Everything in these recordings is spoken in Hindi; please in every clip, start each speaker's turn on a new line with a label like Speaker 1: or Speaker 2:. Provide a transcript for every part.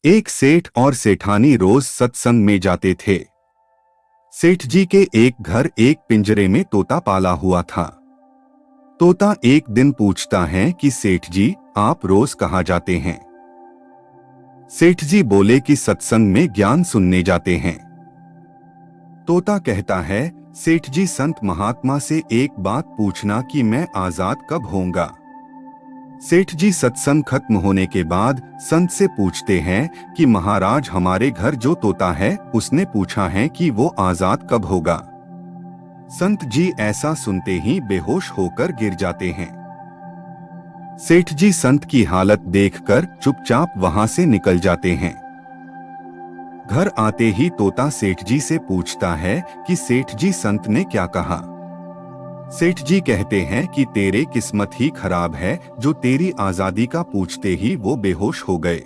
Speaker 1: एक सेठ और सेठानी रोज सत्संग में जाते थे। सेठ जी के एक घर एक पिंजरे में तोता पाला हुआ था। तोता एक दिन पूछता है कि सेठ जी, आप रोज कहाँ जाते हैं? सेठ जी बोले कि सत्संग में ज्ञान सुनने जाते हैं। तोता कहता है, सेठ जी, संत महात्मा से एक बात पूछना कि मैं आजाद कब होऊंगा? सेठ जी सत्संग खत्म होने के बाद संत से पूछते हैं कि महाराज, हमारे घर जो तोता है उसने पूछा है कि वो आजाद कब होगा। संत जी ऐसा सुनते ही बेहोश होकर गिर जाते हैं। सेठ जी संत की हालत देखकर चुपचाप वहां से निकल जाते हैं। घर आते ही तोता सेठ जी से पूछता है कि सेठ जी, संत ने क्या कहा? सेठ जी कहते हैं कि तेरे किस्मत ही खराब है, जो तेरी आजादी का पूछते ही वो बेहोश हो गए।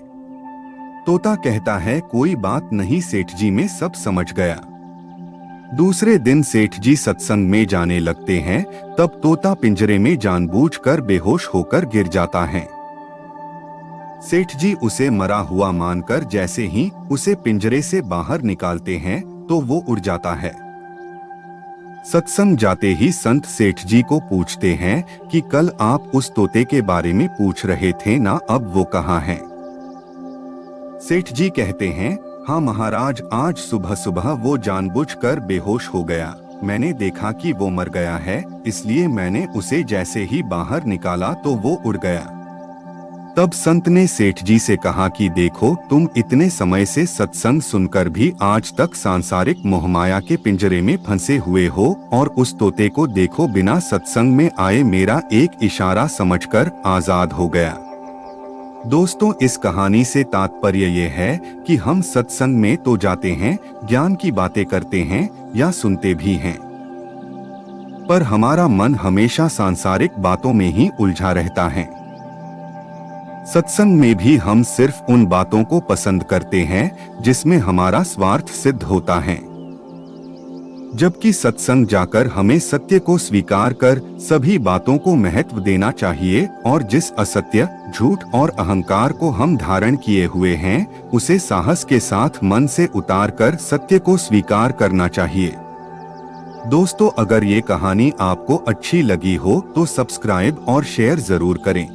Speaker 1: तोता कहता है, कोई बात नहीं सेठ जी, मैं सब समझ गया। दूसरे दिन सेठ जी सत्संग में जाने लगते हैं, तब तोता पिंजरे में जानबूझकर बेहोश होकर गिर जाता है। सेठ जी उसे मरा हुआ मानकर जैसे ही उसे पिंजरे से बाहर निकालते हैं तो वो उड़ जाता है। सत्संग जाते ही संत सेठ जी को पूछते हैं कि कल आप उस तोते के बारे में पूछ रहे थे ना, अब वो कहाँ है? सेठ जी कहते हैं, हाँ महाराज, आज सुबह सुबह वो जानबूझकर बेहोश हो गया। मैंने देखा कि वो मर गया है, इसलिए मैंने उसे जैसे ही बाहर निकाला तो वो उड़ गया। तब संत ने सेठ जी से कहा कि देखो, तुम इतने समय से सत्संग सुनकर भी आज तक सांसारिक मोहमाया के पिंजरे में फंसे हुए हो, और उस तोते को देखो, बिना सत्संग में आए मेरा एक इशारा समझकर आजाद हो गया। दोस्तों, इस कहानी से तात्पर्य ये है कि हम सत्संग में तो जाते हैं, ज्ञान की बातें करते हैं या सुनते भी हैं, पर हमारा मन हमेशा सांसारिक बातों में ही उलझा रहता है। सत्संग में भी हम सिर्फ उन बातों को पसंद करते हैं जिसमें हमारा स्वार्थ सिद्ध होता है, जबकि सत्संग जाकर हमें सत्य को स्वीकार कर सभी बातों को महत्व देना चाहिए, और जिस असत्य, झूठ और अहंकार को हम धारण किए हुए हैं उसे साहस के साथ मन से उतार कर सत्य को स्वीकार करना चाहिए। दोस्तों, अगर ये कहानी आपको अच्छी लगी हो तो सब्सक्राइब और शेयर जरूर करें।